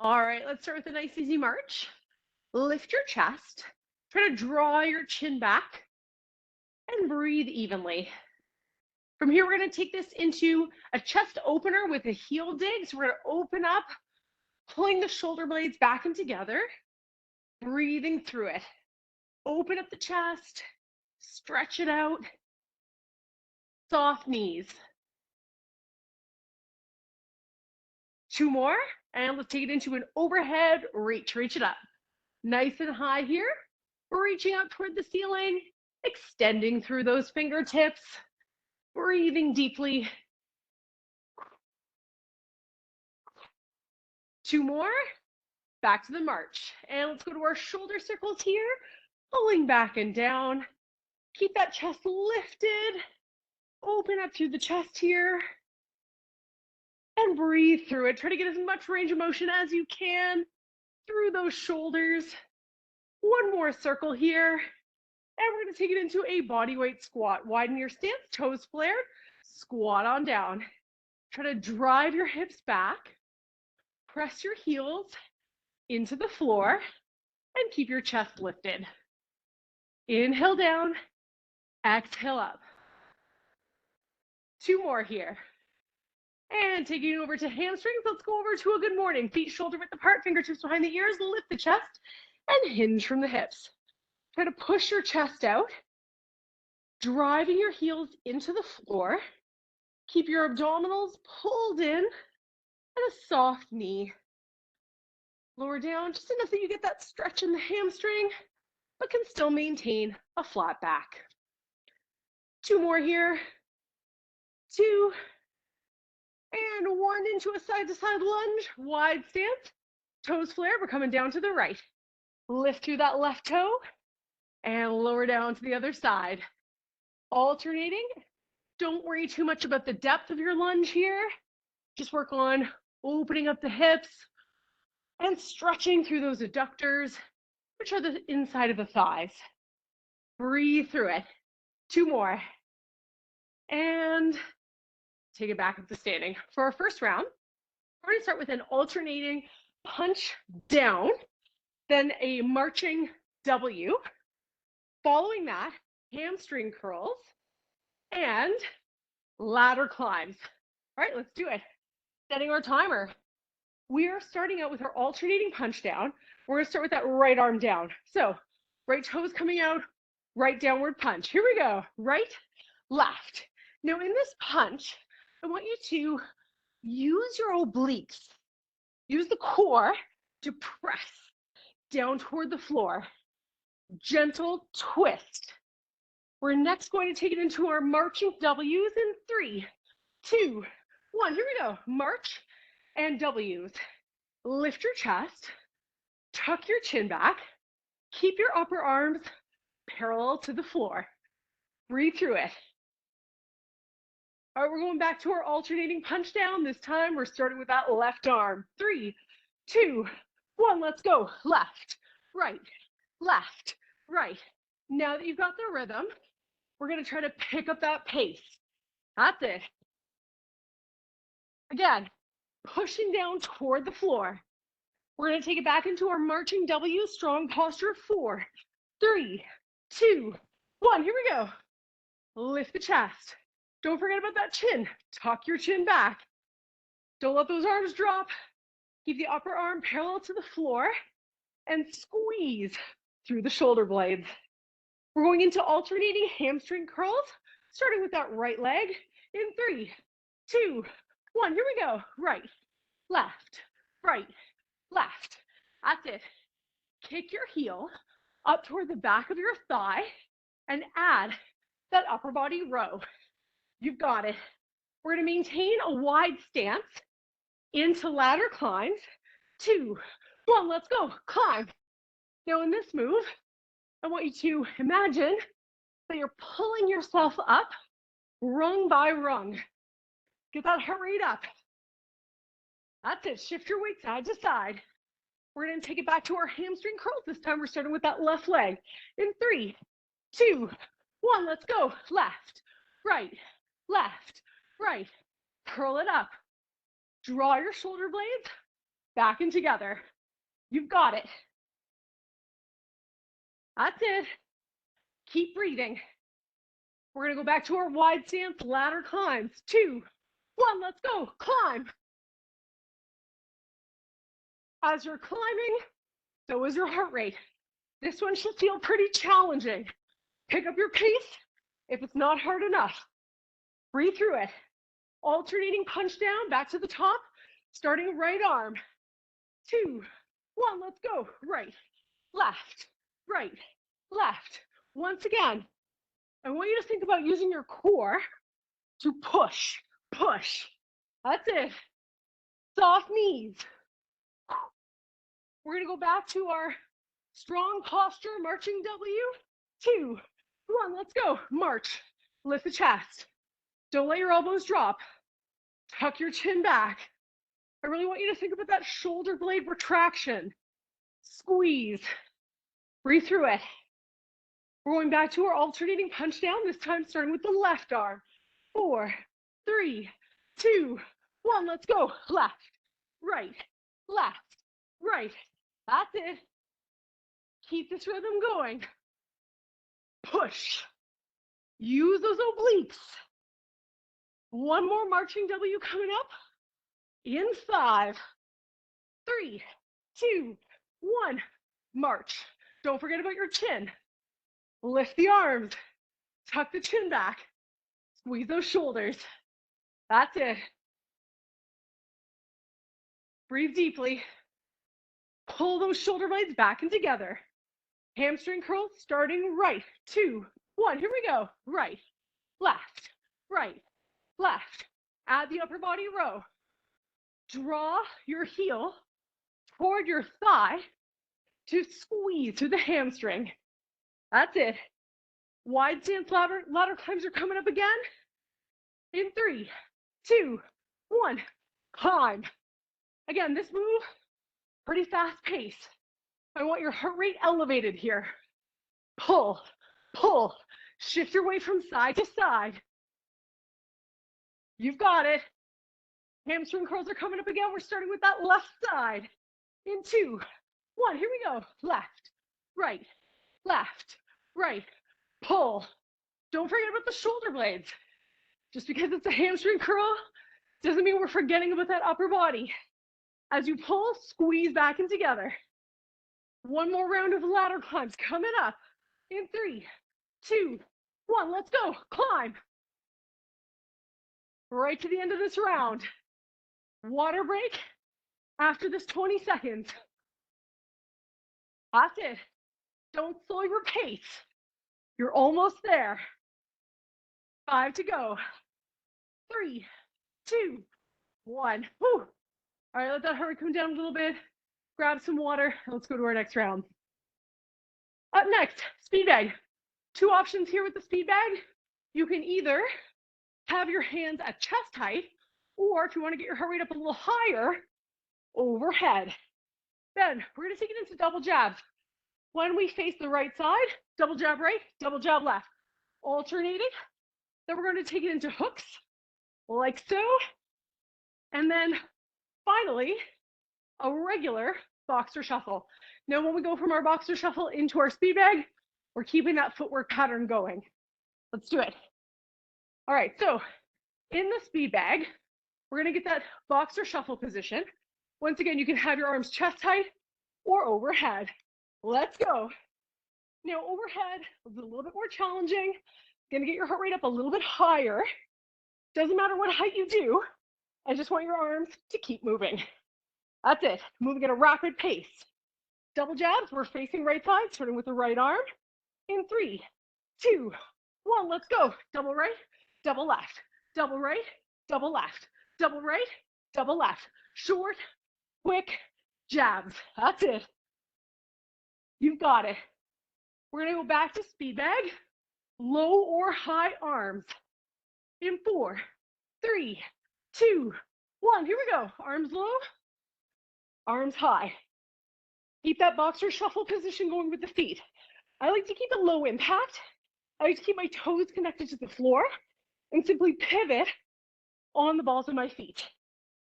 All right, let's start with a nice easy march. Lift your chest. Try to draw your chin back and breathe evenly. From here, we're going to take this into a chest opener with a heel dig. So we're going to open up, pulling the shoulder blades back and together, breathing through it. Open up the chest, stretch it out, soft knees. Two more, and let's take it into an overhead reach. Reach it up. Nice and high here. Reaching up toward the ceiling, extending through those fingertips, breathing deeply. Two more, back to the march. And let's go to our shoulder circles here, pulling back and down. Keep that chest lifted. Open up through the chest here. And breathe through it. Try to get as much range of motion as you can through those shoulders. One more circle here. And we're going to take it into a body weight squat. Widen your stance, toes flared, squat on down. Try to drive your hips back. Press your heels into the floor and keep your chest lifted. Inhale down, exhale up. Two more here. And taking it over to hamstrings, let's go over to a good morning. Feet shoulder width apart, fingertips behind the ears, lift the chest and hinge from the hips. Try to push your chest out, driving your heels into the floor. Keep your abdominals pulled in and a soft knee. Lower down just enough that you get that stretch in the hamstring, but can still maintain a flat back. Two more here. Two. And one into a side-to-side lunge, wide stance. Toes flared, we're coming down to the right. Lift through that left toe and lower down to the other side. Alternating. Don't worry too much about the depth of your lunge here. Just work on opening up the hips and stretching through those adductors, which are the inside of the thighs. Breathe through it. Two more. And take it back up to standing. For our first round, we're going to start with an alternating punch down, then a marching W. Following that, hamstring curls and ladder climbs. All right, let's do it. Setting our timer. We are starting out with our alternating punch down. We're going to start with that right arm down. So right toes coming out, right downward punch. Here we go. Right, left. Now in this punch, I want you to use your obliques. Use the core to press down toward the floor. Gentle twist. We're next going to take it into our marching W's in 3, 2, 1. Here we go. March and W's. Lift your chest. Tuck your chin back. Keep your upper arms parallel to the floor. Breathe through it. All right, we're going back to our alternating punch down. This time we're starting with that left arm. 3, 2, 1. Let's go. Left, right, left, right. Now that you've got the rhythm, we're going to try to pick up that pace. That's it. Again, pushing down toward the floor. We're going to take it back into our marching W, strong posture. 4, 3, 2, 1. Here we go. Lift the chest. Don't forget about that chin. Tuck your chin back. Don't let those arms drop. Keep the upper arm parallel to the floor and squeeze through the shoulder blades. We're going into alternating hamstring curls, starting with that right leg in 3, 2, 1. Here we go. Right, left, right, left. That's it. Kick your heel up toward the back of your thigh and add that upper body row. You've got it. We're going to maintain a wide stance into ladder climbs. 2, 1, let's go. Climb. Now in this move, I want you to imagine that you're pulling yourself up rung by rung. Get that heart rate up. That's it. Shift your weight side to side. We're going to take it back to our hamstring curls. This time we're starting with that left leg. In 3, 2, 1, let's go. Left, right, left, right. Curl it up. Draw your shoulder blades back and together. You've got it. That's it. Keep breathing. We're gonna go back to our wide stance ladder climbs. 2, 1, let's go, climb. As you're climbing, so is your heart rate. This one should feel pretty challenging. Pick up your pace if it's not hard enough. Breathe through it. Alternating punch down, back to the top, starting right arm. 2, 1, let's go. Right, left, right, left. Once again, I want you to think about using your core to push, push. That's it. Soft knees. We're gonna go back to our strong posture, marching W. 2, 1, let's go. March, lift the chest. Don't let your elbows drop. Tuck your chin back. I really want you to think about that shoulder blade retraction. Squeeze. Breathe through it. We're going back to our alternating punch down, this time starting with the left arm. 4, 3, 2, 1, let's go. Left, right, left, right. That's it. Keep this rhythm going. Push. Use those obliques. One more marching W coming up. In 5, 3, 2, 1, march. Don't forget about your chin. Lift the arms, tuck the chin back, squeeze those shoulders. That's it. Breathe deeply. Pull those shoulder blades back and together. Hamstring curls starting right. 2, 1, here we go. Right, left, right, left. Add the upper body row. Draw your heel toward your thigh to squeeze through the hamstring. That's it. Wide stance ladder climbs are coming up again. In 3, 2, 1, climb. Again, this move, pretty fast pace. I want your heart rate elevated here. Pull, pull, shift your weight from side to side. You've got it. Hamstring curls are coming up again. We're starting with that left side. In 2, 1, here we go. Left, right, left, right, pull. Don't forget about the shoulder blades. Just because it's a hamstring curl doesn't mean we're forgetting about that upper body. As you pull, squeeze back and together. One more round of ladder climbs coming up. In 3, 2, 1, let's go. Climb. Right to the end of this round. Water break after this 20 seconds. That's it. Don't slow your pace. You're almost there. 5 to go. 3, 2, 1. Whew. All right, let that heart come down a little bit. Grab some water. Let's go to our next round. Up next, speed bag. 2 options here with the speed bag. You can either have your hands at chest height, or if you want to get your heart rate up a little higher, overhead. Then we're going to take it into double jabs. When we face the right side, double jab right, double jab left. Alternating. Then we're going to take it into hooks, like so. And then finally, a regular boxer shuffle. Now, when we go from our boxer shuffle into our speed bag, we're keeping that footwork pattern going. Let's do it. All right, so in the speed bag, we're gonna get that boxer shuffle position. Once again, you can have your arms chest height or overhead. Let's go. Now, overhead is a little bit more challenging. Gonna get your heart rate up a little bit higher. Doesn't matter what height you do. I just want your arms to keep moving. That's it, moving at a rapid pace. Double jabs, we're facing right side, starting with the right arm. In 3, 2, 1, let's go. Double right, double left, double right, double left, double right, double left. Short, quick jabs. That's it. You've got it. We're gonna go back to speed bag, low or high arms. In 4, 3, 2, 1, here we go. Arms low, arms high. Keep that boxer shuffle position going with the feet. I like to keep it low impact. I like to keep my toes connected to the floor and simply pivot on the balls of my feet.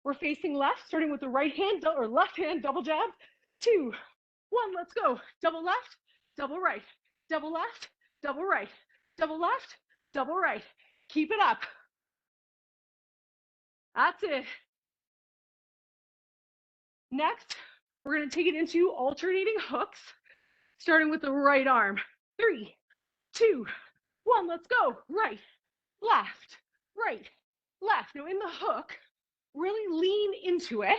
We're facing left, starting with the right hand or left hand, double jab. 2, 1, let's go. Double left, double right, double left, double right, double left, double right. Keep it up. That's it. Next, we're going to take it into alternating hooks, starting with the right arm. 3, 2, 1, let's go. Right, left, right, left. Now in the hook, really lean into it.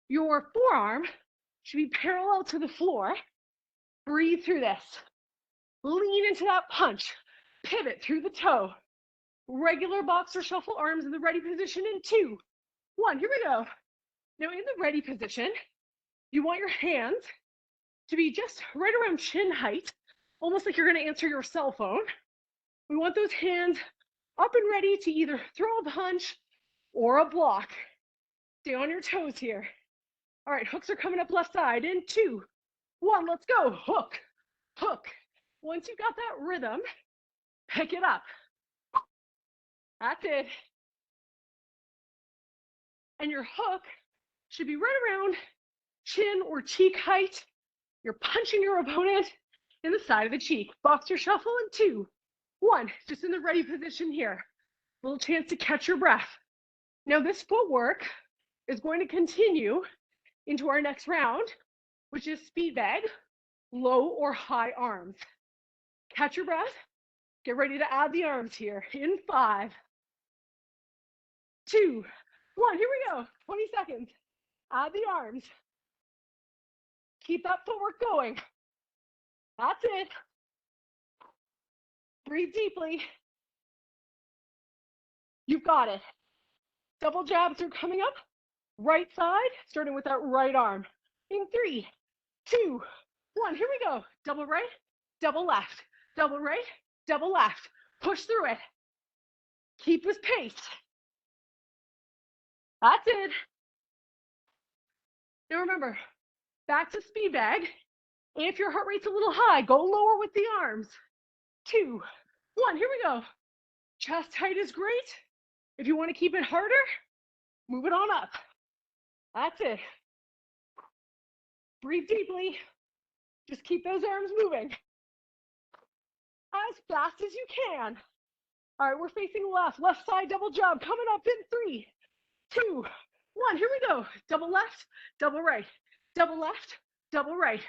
Your forearm should be parallel to the floor. Breathe through this. Lean into that punch. Pivot through the toe. Regular boxer shuffle, arms in the ready position in 2, 1. Here we go. Now in the ready position, you want your hands to be just right around chin height, almost like you're going to answer your cell phone. We want those hands up and ready to either throw a punch or a block. Stay on your toes here. All right, hooks are coming up left side in 2, 1. Let's go. Hook, hook. Once you've got that rhythm, pick it up. That's it. And your hook should be right around chin or cheek height. You're punching your opponent in the side of the cheek. Boxer shuffle in 2, 1. Just in the ready position here. Little chance to catch your breath. Now this footwork is going to continue into our next round, which is speed bag, low or high arms. Catch your breath. Get ready to add the arms here in 5, 2, 1. Here we go. 20 seconds. Add the arms. Keep that footwork going. That's it. Breathe deeply. You've got it. Double jabs are coming up. Right side, starting with that right arm. In 3, 2, 1. Here we go. Double right, double left, double right, double left. Push through it. Keep this pace. That's it. Now remember, back to speed bag. If your heart rate's a little high, go lower with the arms. 2, 1. Here we go. Chest height is great. If you want to keep it harder, move it on up. That's it. Breathe deeply. Just keep those arms moving as fast as you can. All right, we're facing left side double jab coming up in 3, 2, 1. Here we go. Double left, double right, double left, double right.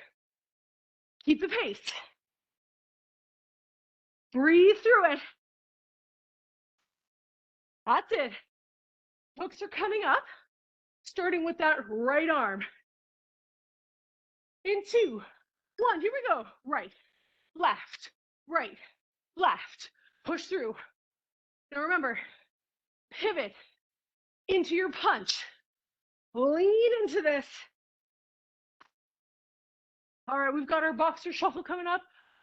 Keep the pace. Breathe through it. That's it. Hooks are coming up, starting with that right arm. In 2, 1. Here we go. Right, left, right, left. Push through. Now remember, pivot into your punch. Lean into this. All right, we've got our boxer shuffle coming up.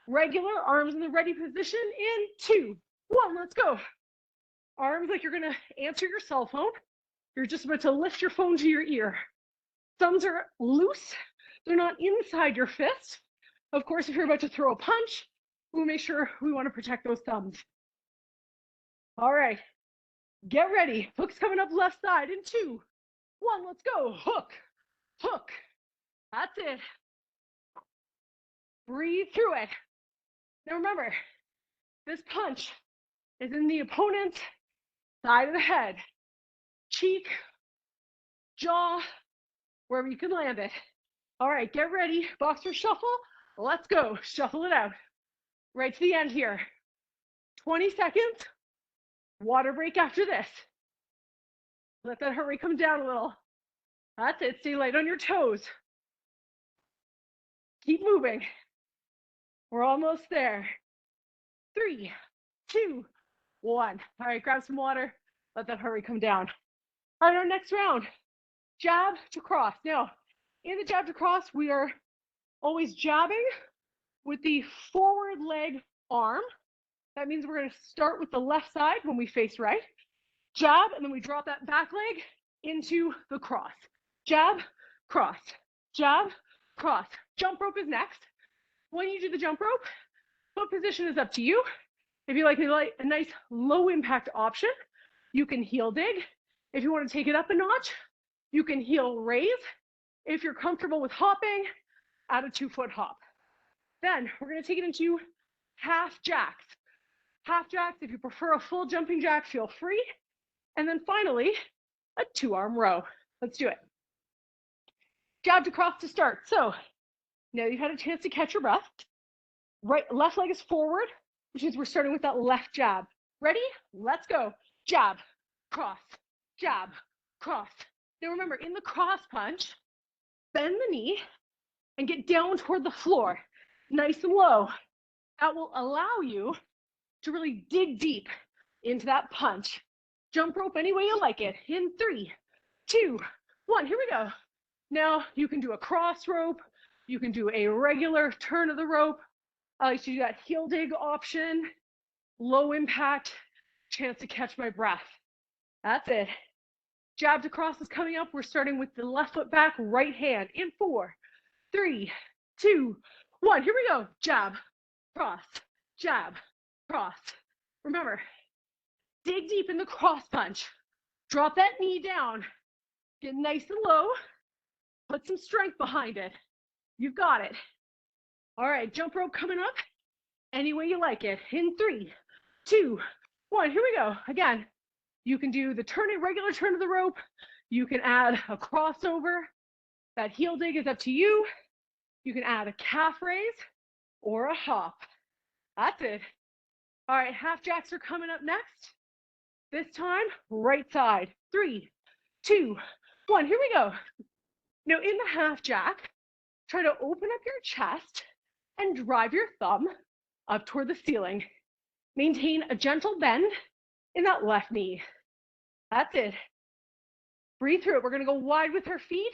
Regular, arms in the ready position in 2, 1. Let's go. Arms like you're going to answer your cell phone. You're just about to lift your phone to your ear. Thumbs are loose. They're not inside your fist. Of course, if you're about to throw a punch, we'll make sure we want to protect those thumbs. All right, get ready. Hooks coming up left side in 2, 1. Let's go. Hook, hook. That's it. Breathe through it. Now remember, this punch is in the opponent's side of the head, cheek, jaw, wherever you can land it. All right, get ready. Boxer shuffle. Let's go. Shuffle it out. Right to the end here. 20 seconds. Water break after this. Let that heart rate come down a little. That's it. Stay light on your toes. Keep moving. We're almost there. 3, 2, 1. All right, grab some water. Let that heart rate come down. All right, our next round. Jab to cross. Now, in the jab to cross, we are always jabbing with the forward leg arm. That means we're going to start with the left side when we face right. Jab, and then we drop that back leg into the cross. Jab, cross. Jab, cross. Jump rope is next. When you do the jump rope, foot position is up to you. If you like a nice low impact option, you can heel dig. If you want to take it up a notch, You can heel raise. If you're comfortable with hopping, add a 2-foot hop. Then we're going to take it into half jacks. Half jacks, if you prefer a full jumping jack, feel free. And then finally, a 2-arm row. Let's do it. Jab to cross to start. So now you've had a chance to catch your breath. Left leg is forward, which means we're starting with that left jab. Ready? Let's go. Jab, cross, jab, cross. Now remember, in the cross punch, bend the knee and get down toward the floor, nice and low. That will allow you to really dig deep into that punch. Jump rope any way you like it. In 3, 2, 1, here we go. Now you can do a cross rope. You can do a regular turn of the rope. I like to do that heel dig option. Low impact, chance to catch my breath. That's it. Jab to cross is coming up. We're starting with the left foot back, right hand. In 4, 3, 2, 1. Here we go. Jab, cross, jab, cross. Remember, dig deep in the cross punch. Drop that knee down. Get nice and low. Put some strength behind it. You've got it. All right, jump rope coming up. Any way you like it. In 3, 2, 1. Here we go. Again, you can do the regular turn of the rope. You can add a crossover. That heel dig is up to you. You can add a calf raise or a hop. That's it. All right, half jacks are coming up next. This time, right side. 3, 2, 1. Here we go. Now in the half jack, try to open up your chest and drive your thumb up toward the ceiling. Maintain a gentle bend in that left knee. That's it. Breathe through it. We're going to go wide with our feet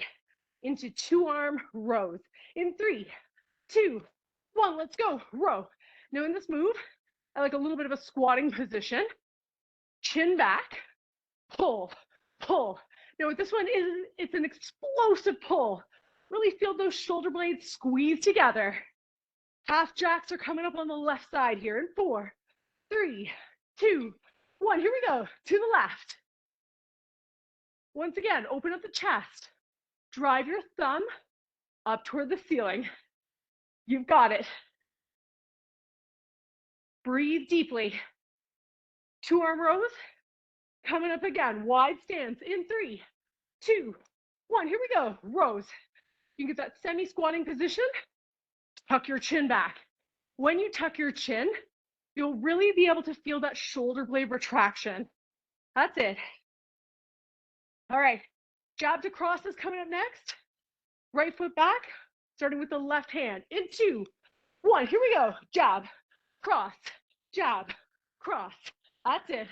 into 2-arm rows. In 3, 2, 1, let's go. Row. Now in this move, I like a little bit of a squatting position. Chin back, pull, pull. Now with this one, it's an explosive pull. Really feel those shoulder blades squeeze together. Half jacks are coming up on the left side here in 4, 3, 2, 1. Here we go. To the left. Once again, open up the chest. Drive your thumb up toward the ceiling. You've got it. Breathe deeply. 2-arm rows. Coming up again. Wide stance in 3, 2, 1. Here we go. Rows. You can get that semi-squatting position. Tuck your chin back. When you tuck your chin, you'll really be able to feel that shoulder blade retraction. That's it. All right. Jab to cross is coming up next. Right foot back, starting with the left hand. In 2, 1. Here we go. Jab, cross, jab, cross. That's it.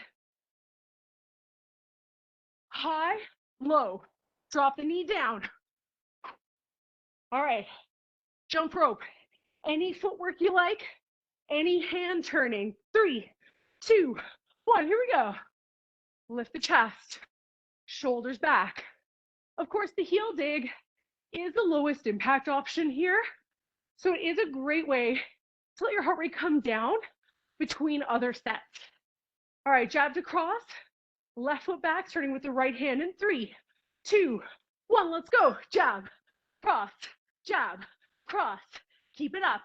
High, low. Drop the knee down. All right. Jump rope. Any footwork you like. Any hand turning. 3, 2, 1. Here we go. Lift the chest. Shoulders back. Of course, the heel dig is the lowest impact option here. So it is a great way to let your heart rate come down between other sets. All right, jab to cross. Left foot back, starting with the right hand in 3, 2, 1. Let's go. Jab, cross, jab, cross. Keep it up.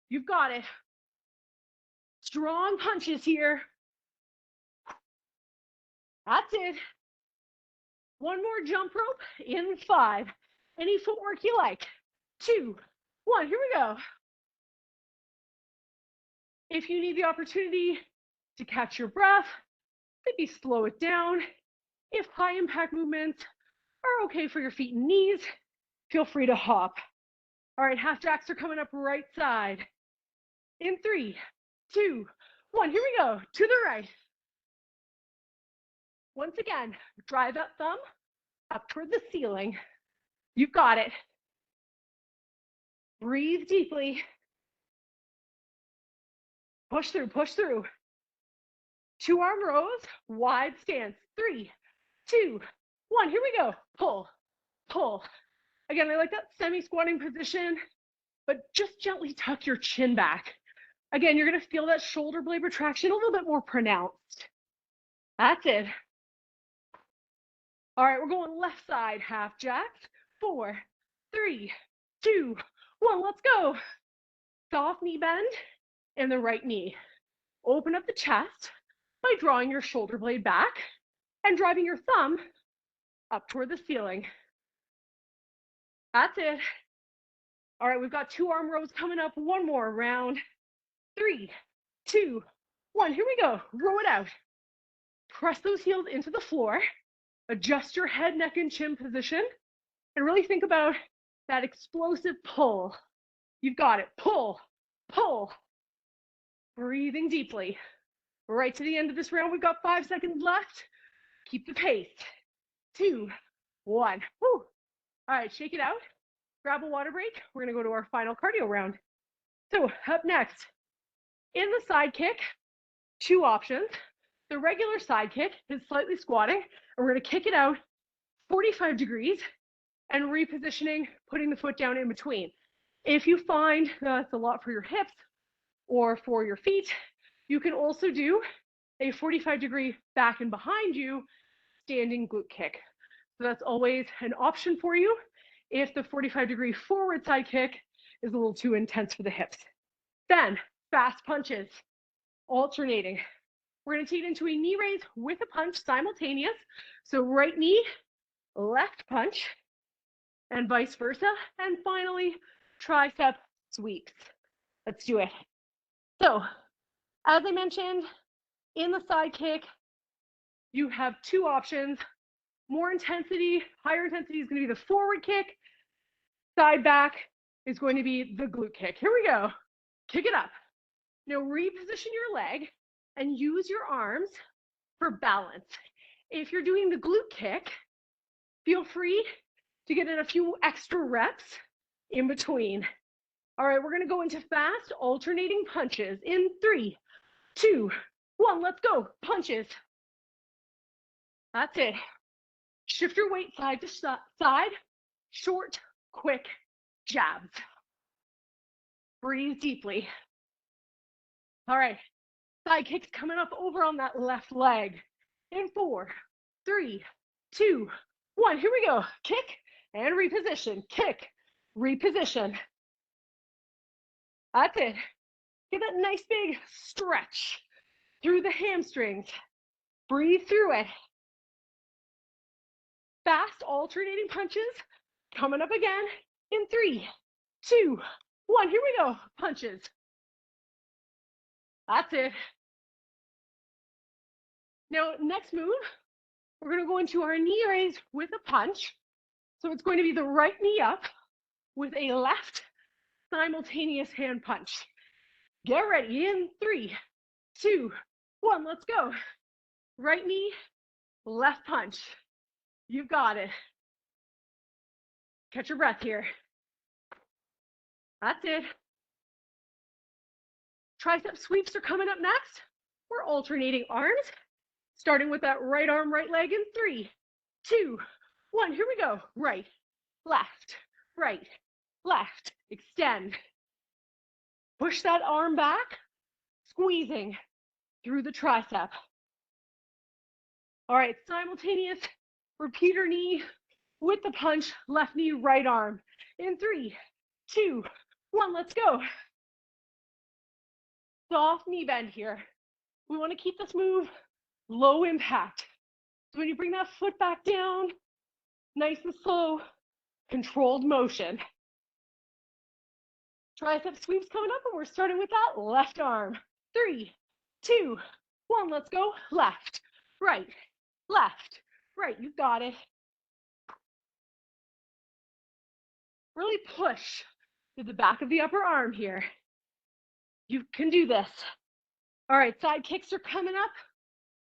You've got it. Strong punches here. That's it. One more jump rope in 5. Any footwork you like. 2, 1. Here we go. If you need the opportunity to catch your breath, maybe slow it down. If high impact movements are okay for your feet and knees, feel free to hop. All right, half jacks are coming up right side. In 3, 2, 1. Here we go. To the right. Once again, drive that thumb up toward the ceiling. You've got it. Breathe deeply. Push through, push through. 2-arm rows, wide stance. 3, 2, 1. Here we go. Pull, pull. Again, I like that semi-squatting position, but just gently tuck your chin back. Again, you're going to feel that shoulder blade retraction a little bit more pronounced. That's it. All right, we're going left side, half jacks. 4, 3, 2, 1, let's go. Soft knee bend in the right knee. Open up the chest by drawing your shoulder blade back and driving your thumb up toward the ceiling. That's it. All right, we've got 2 arm rows coming up. One more round. 3, 2, 1. Here we go. Row it out. Press those heels into the floor. Adjust your head, neck, and chin position. And really think about that explosive pull. You've got it. Pull, pull. Breathing deeply. Right to the end of this round, we've got 5 seconds left. Keep the pace. 2, 1. Woo. All right, shake it out. Grab a water break. We're gonna go to our final cardio round. So up next, in the side kick, 2 options. The regular side kick is slightly squatting, and we're gonna kick it out 45 degrees and repositioning, putting the foot down in between. If you find that's a lot for your hips or for your feet, you can also do a 45-degree back and behind you standing glute kick. So that's always an option for you if the 45-degree forward side kick is a little too intense for the hips. Then fast punches, alternating. We're gonna take it into a knee raise with a punch simultaneous. So right knee, left punch, and vice versa. And finally, tricep sweeps. Let's do it. So, as I mentioned, in the side kick, you have 2 options. More intensity, higher intensity is going to be the forward kick. Side back is going to be the glute kick. Here we go. Kick it up. Now reposition your leg and use your arms for balance. If you're doing the glute kick, feel free to get in a few extra reps in between. All right, we're going to go into fast alternating punches in 3, 2, 1. Let's go. Punches. That's it. Shift your weight side to side. Short, quick jabs. Breathe deeply. All right, side kicks coming up over on that left leg. In 4, 3, 2, 1. Here we go. Kick and reposition. Kick, reposition. That's it. Get that nice big stretch through the hamstrings. Breathe through it. Fast alternating punches coming up again in 3, 2, 1. Here we go. Punches. That's it. Now, next move, we're going to go into our knee raise with a punch. So it's going to be the right knee up with a left simultaneous hand punch. Get ready in 3, 2, 1. Let's go. Right knee, left punch. You've got it. Catch your breath here. That's it. Tricep sweeps are coming up next. We're alternating arms, starting with that right arm, right leg in 3, 2, 1. Here we go. Right, left, right, left. Extend. Push that arm back, squeezing through the tricep. All right, simultaneous repeater knee with the punch, left knee, right arm. In 3, 2, 1, let's go. Soft knee bend here. We want to keep this move low impact. So when you bring that foot back down, nice and slow, controlled motion. Tricep sweeps coming up, and we're starting with that left arm. 3, 2, 1, let's go. Left, right, left, right. You got it. Really push to the back of the upper arm here. You can do this. All right, side kicks are coming up.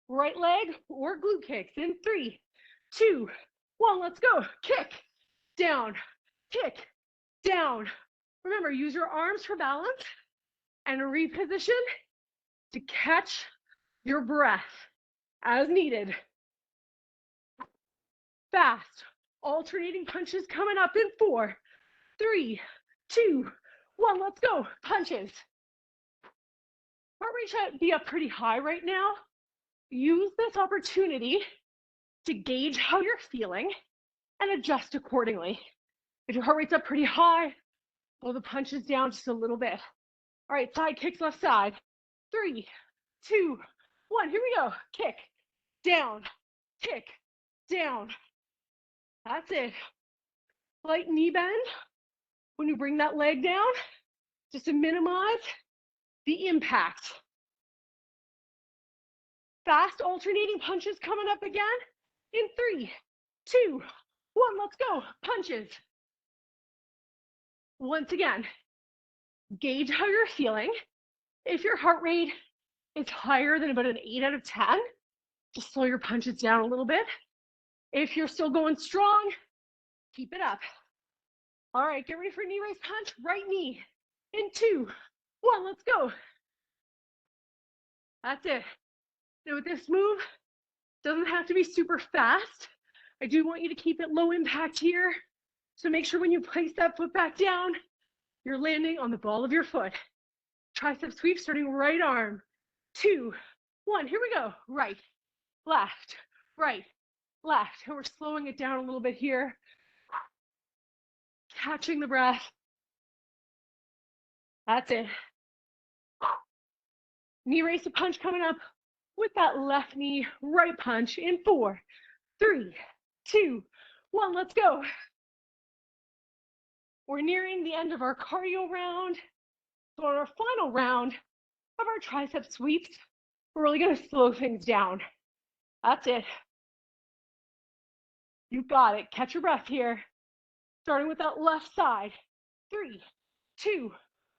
Right leg or glute kicks in 3, 2, 1. Let's go. Kick, down, kick, down. Remember, use your arms for balance and reposition to catch your breath as needed. Fast, alternating punches coming up in 4, 3, 2, 1. Let's go. Punches. Heart rate should be up pretty high right now. Use this opportunity to gauge how you're feeling and adjust accordingly. If your heart rate's up pretty high, blow the punches down just a little bit. All right, side kicks left side. 3, 2, 1. Here we go. Kick, down, kick, down. That's it. Light knee bend when you bring that leg down, just to minimize the impact. Fast alternating punches coming up again in 3, 2, 1. Let's go. Punches. Once again, gauge how you're feeling. If your heart rate is higher than about an 8 out of 10, just slow your punches down a little bit. If you're still going strong, keep it up. All right, get ready for a knee raise punch. Right knee in 2, 1. Let's go. That's it. Now with this move, doesn't have to be super fast. I do want you to keep it low impact here. So make sure when you place that foot back down, you're landing on the ball of your foot. Tricep sweep, starting right arm. 2, 1. Here we go. Right, left, right, left. And we're slowing it down a little bit here. Catching the breath. That's it. Knee raise to punch coming up with that left knee right punch in 4, 3, 2, 1. Let's go. We're nearing the end of our cardio round. So on our final round of our tricep sweeps, we're really going to slow things down. That's it. You got it. Catch your breath here. Starting with that left side. 3, 2,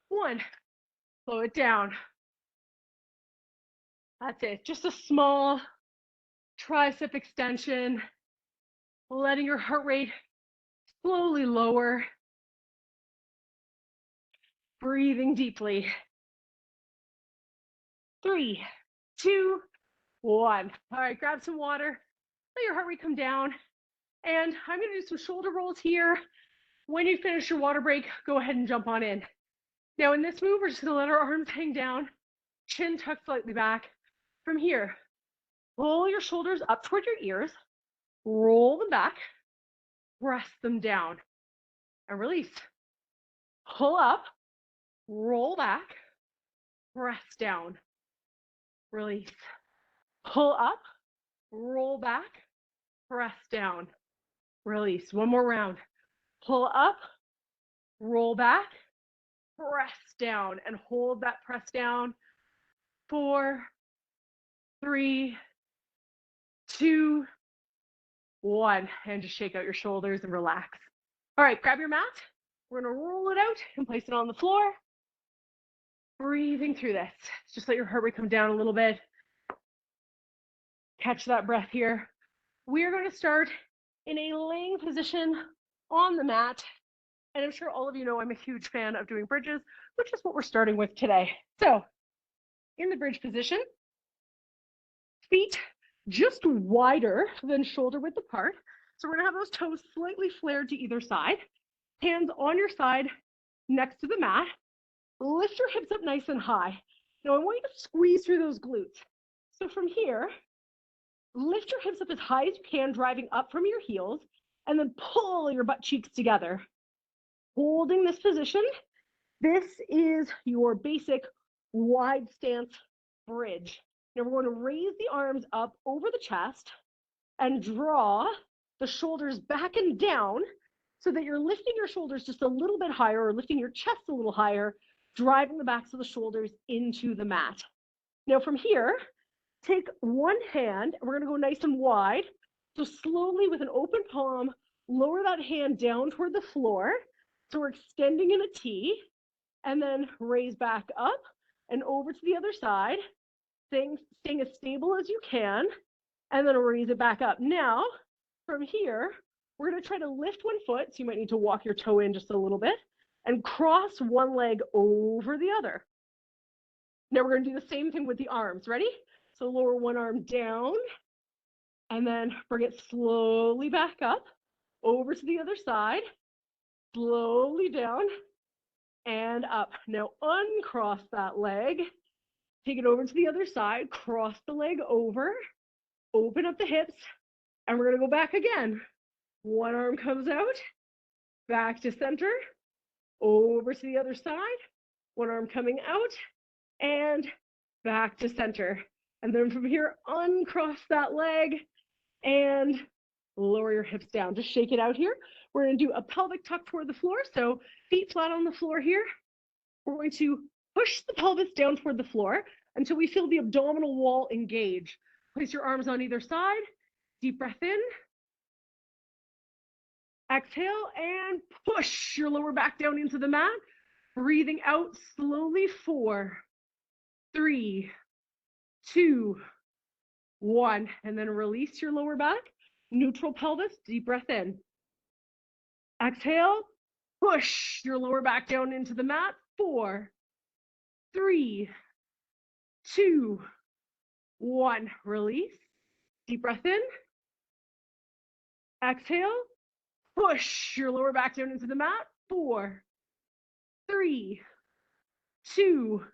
1. Slow it down. That's it. Just a small tricep extension, letting your heart rate slowly lower. Breathing deeply. 3, 2, 1. All right, grab some water. Let your heart rate come down. And I'm going to do some shoulder rolls here. When you finish your water break, go ahead and jump on in. Now in this move, we're just going to let our arms hang down, chin tucked slightly back. From here, pull your shoulders up toward your ears, roll them back, press them down, and release. Pull up, roll back, press down, release. Pull up, roll back, press down, release. One more round. Pull up, roll back, press down, and hold that press down. 4, 3, 2, 1. And just shake out your shoulders and relax. All right, grab your mat. We're going to roll it out and place it on the floor. Breathing through this. Just let your heart rate come down a little bit. Catch that breath here. We're going to start in a laying position on the mat. And I'm sure all of you know I'm a huge fan of doing bridges, which is what we're starting with today. So in the bridge position, feet just wider than shoulder width apart. So we're going to have those toes slightly flared to either side. Hands on your side next to the mat. Lift your hips up nice and high. Now I want you to squeeze through those glutes. So from here, lift your hips up as high as you can, driving up from your heels, and then pull your butt cheeks together. Holding this position, this is your basic wide stance bridge. Now we're going to raise the arms up over the chest and draw the shoulders back and down so that you're lifting your shoulders just a little bit higher or lifting your chest a little higher, driving the backs of the shoulders into the mat. Now from here, take one hand, and we're going to go nice and wide. So slowly with an open palm, lower that hand down toward the floor. So we're extending in a T, and then raise back up and over to the other side, staying as stable as you can, and then raise it back up. Now, from here, we're going to try to lift one foot, so you might need to walk your toe in just a little bit, and cross one leg over the other. Now we're going to do the same thing with the arms. Ready? So lower one arm down, and then bring it slowly back up, over to the other side, slowly down, and up. Now uncross that leg, take it over to the other side, cross the leg over, open up the hips, And we're gonna go back again. One arm comes out, back to center, over to the other side, one arm coming out, and back to center. And then from here, uncross that leg and lower your hips down. Just shake it out here. We're gonna do a pelvic tuck toward the floor. So feet flat on the floor here. We're going to push the pelvis down toward the floor until we feel the abdominal wall engage. Place your arms on either side. Deep breath in. Exhale and push your lower back down into the mat. Breathing out slowly. 4, 3, 2, 1. And then release your lower back. Neutral pelvis. Deep breath in. Exhale. Push your lower back down into the mat. 4, 3, 2, 1. Release. Deep breath in. Exhale. Push your lower back down into the mat. 4, 3, 2,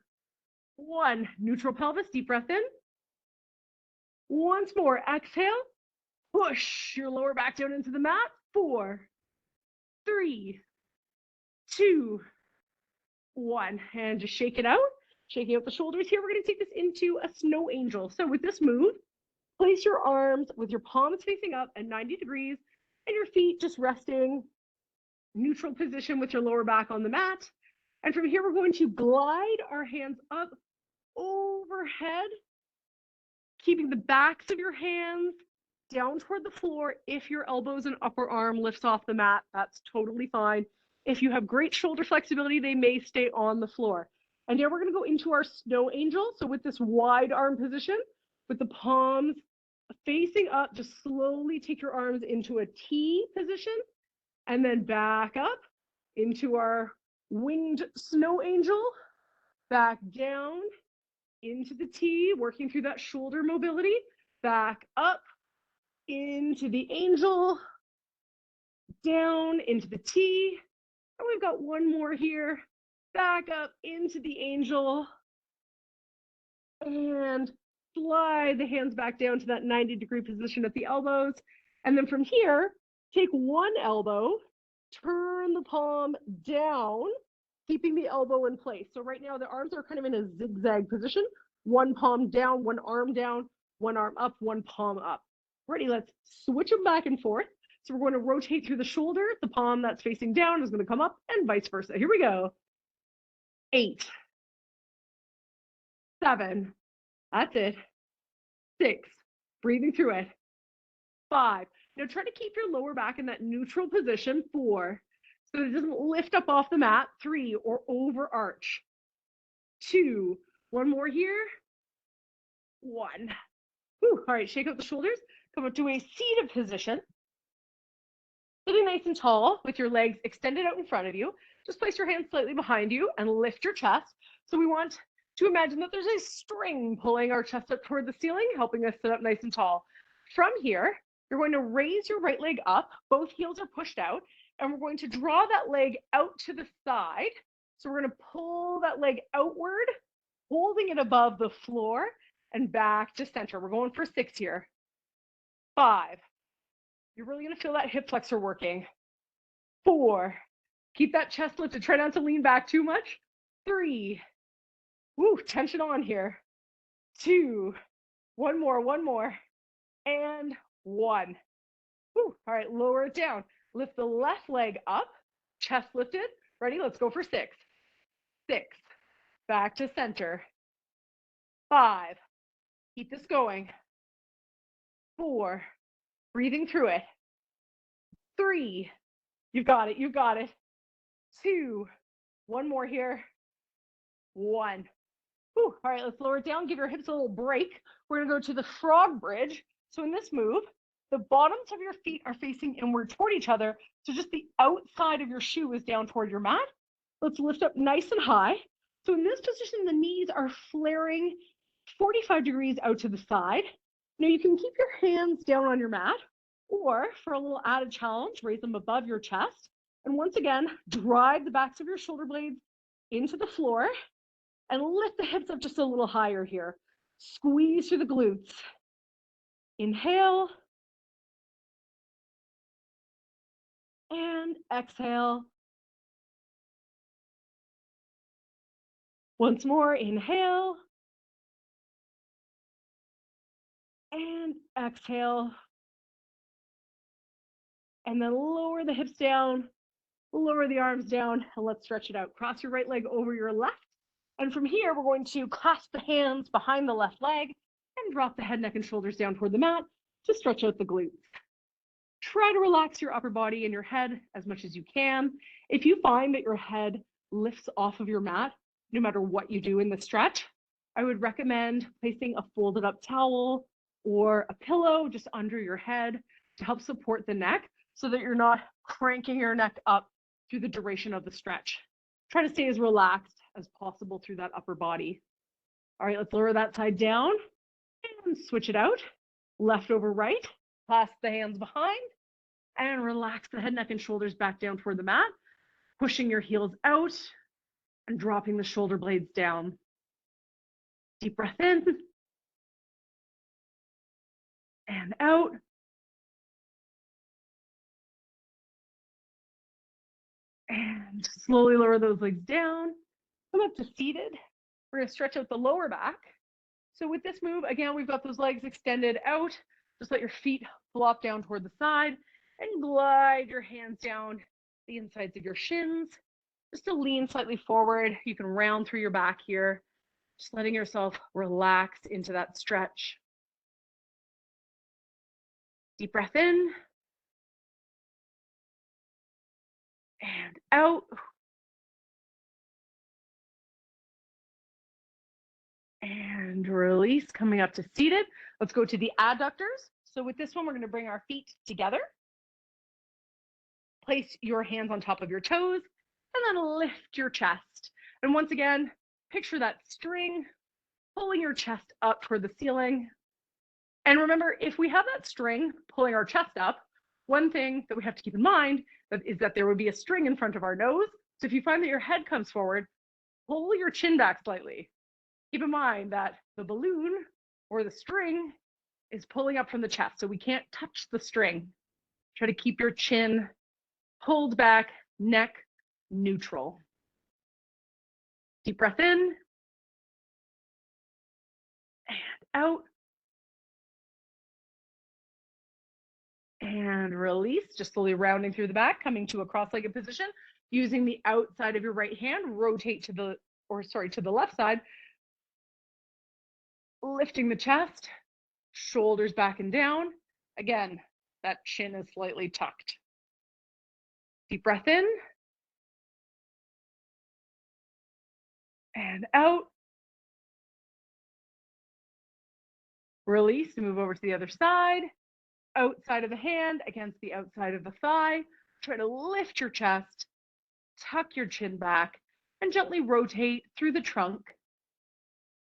1. Neutral pelvis. Deep breath in. Once more. Exhale. Push your lower back down into the mat. 4, 3, 2, 1. And just shake it out. Shaking out the shoulders here. We're going to take this into a snow angel. So with this move, place your arms with your palms facing up at 90 degrees and your feet just resting neutral position with your lower back on the mat. And from here, we're going to glide our hands up overhead, keeping the backs of your hands down toward the floor. If your elbows and upper arm lifts off the mat, that's totally fine. If you have great shoulder flexibility, they may stay on the floor. And now we're going to go into our snow angel. So with this wide arm position, with the palms facing up, just slowly take your arms into a T position and then back up into our winged snow angel, back down into the T, working through that shoulder mobility, back up into the angel, down into the T. And we've got one more here, back up into the angel, and slide the hands back down to that 90-degree position at the elbows. And then from here, take one elbow, turn the palm down, keeping the elbow in place. So right now the arms are kind of in a zigzag position. One palm down, one arm up, one palm up. Ready, let's switch them back and forth. So we're going to rotate through the shoulder. The palm that's facing down is going to come up and vice versa. Here we go. 8, 7, that's it. 6, breathing through it. 5. Now try to keep your lower back in that neutral position. 4, so that it doesn't lift up off the mat. 3, or over arch. 2, one more here. 1. Whew. All right, shake out the shoulders. Come up to a seated position. Sitting nice and tall with your legs extended out in front of you. Just place your hands slightly behind you and lift your chest. So we want to imagine that there's a string pulling our chest up toward the ceiling, helping us sit up nice and tall. From here, you're going to raise your right leg up. Both heels are pushed out, and we're going to draw that leg out to the side. So we're going to pull that leg outward, holding it above the floor, and back to center. We're going for 6 here. 5. You're really going to feel that hip flexor working. 4. Keep that chest lifted. Try not to lean back too much. 3. Woo, tension on here. 2. One more. And 1. Woo. All right, lower it down. Lift the left leg up, chest lifted. Ready? Let's go for 6. 6. Back to center. 5. Keep this going. 4. Breathing through it. 3. You've got it. 2. One more here. 1. Whew. All right, let's lower it down. Give your hips a little break. We're going to go to the frog bridge. So in this move, the bottoms of your feet are facing inward toward each other. So just the outside of your shoe is down toward your mat. Let's lift up nice and high. So in this position, the knees are flaring 45 degrees out to the side. Now you can keep your hands down on your mat, or for a little added challenge, raise them above your chest. And once again, drive the backs of your shoulder blades into the floor and lift the hips up just a little higher here. Squeeze through the glutes. Inhale and exhale. Once more, inhale and exhale. And then lower the hips down, lower the arms down, and let's stretch it out. Cross your right leg over your left. And from here, we're going to clasp the hands behind the left leg and drop the head, neck, and shoulders down toward the mat to stretch out the glutes. Try to relax your upper body and your head as much as you can. If you find that your head lifts off of your mat, no matter what you do in the stretch, I would recommend placing a folded up towel or a pillow just under your head to help support the neck so that you're not cranking your neck up through the duration of the stretch. Try to stay as relaxed as possible through that upper body. All right, let's lower that side down and switch it out. Left over right, clasp the hands behind and relax the head, neck, and shoulders back down toward the mat, pushing your heels out and dropping the shoulder blades down. Deep breath in and out. And slowly lower those legs down. Come up to seated. We're going to stretch out the lower back. So with this move, again, we've got those legs extended out. Just let your feet flop down toward the side and glide your hands down the insides of your shins. Just to lean slightly forward. You can round through your back here. Just letting yourself relax into that stretch. Deep breath in and out. And release, coming up to seated. Let's go to the adductors. So with this one, we're going to bring our feet together. Place your hands on top of your toes and then lift your chest. And once again, picture that string pulling your chest up toward the ceiling. And remember, if we have that string pulling our chest up, one thing that we have to keep in mind is that there would be a string in front of our nose. So if you find that your head comes forward, pull your chin back slightly. Keep in mind that the balloon or the string is pulling up from the chest, so we can't touch the string. Try to keep your chin pulled back, neck neutral. Deep breath in and out. And release, just slowly rounding through the back, coming to a cross-legged position. Using the outside of your right hand, rotate to the left side. Lifting the chest, shoulders back and down. Again, that chin is slightly tucked. Deep breath in and out. Release, move over to the other side. Outside of the hand against the outside of the thigh. Try to lift your chest, tuck your chin back, and gently rotate through the trunk.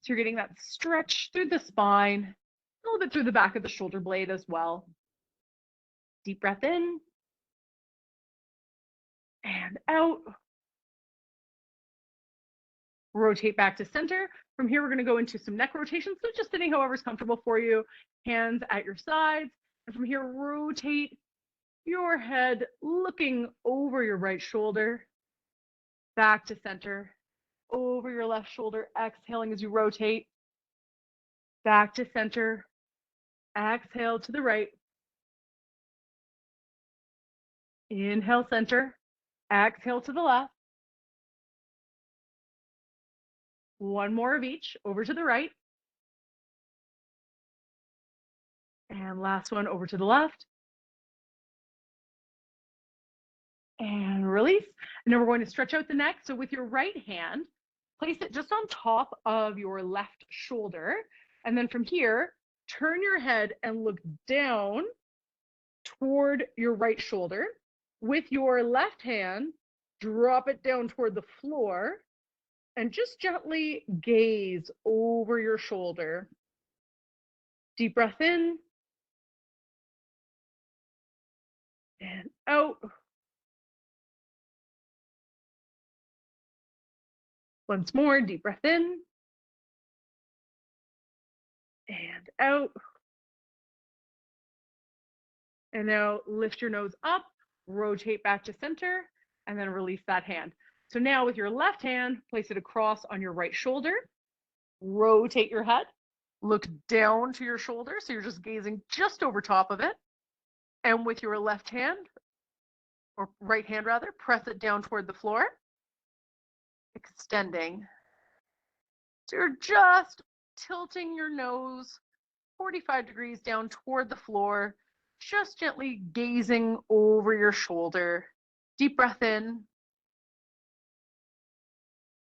So you're getting that stretch through the spine, a little bit through the back of the shoulder blade as well. Deep breath in and out. Rotate back to center. From here, we're going to go into some neck rotations. So just sitting however is comfortable for you, hands at your sides. And from here, rotate your head looking over your right shoulder, back to center, over your left shoulder, exhaling as you rotate, back to center, exhale to the right, inhale center, exhale to the left, one more of each, over to the right, and last one over to the left, and release. And then we're going to stretch out the neck. So with your right hand, place it just on top of your left shoulder. And then from here, turn your head and look down toward your right shoulder. With your left hand, drop it down toward the floor and just gently gaze over your shoulder. Deep breath in and out. Once more, deep breath in and out. And now lift your nose up, rotate back to center, and then release that hand. So now with your left hand, place it across on your right shoulder, rotate your head, look down to your shoulder, so you're just gazing just over top of it. And with your left hand, or right hand rather, press it down toward the floor, extending. So you're just tilting your nose 45 degrees down toward the floor, just gently gazing over your shoulder. Deep breath in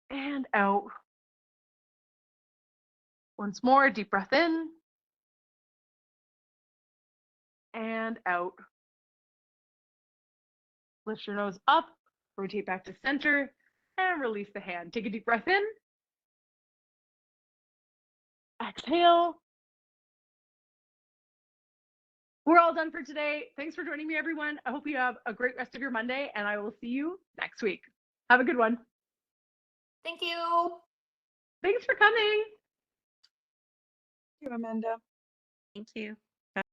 and out. Once more, deep breath in and out. Lift your nose up, rotate back to center, and release the hand. Take a deep breath in. Exhale. We're all done for today. Thanks for joining me, everyone. I hope you have a great rest of your Monday, and I will see you next week. Have a good one. Thank you. Thanks for coming. Thank you, Amanda. Thank you.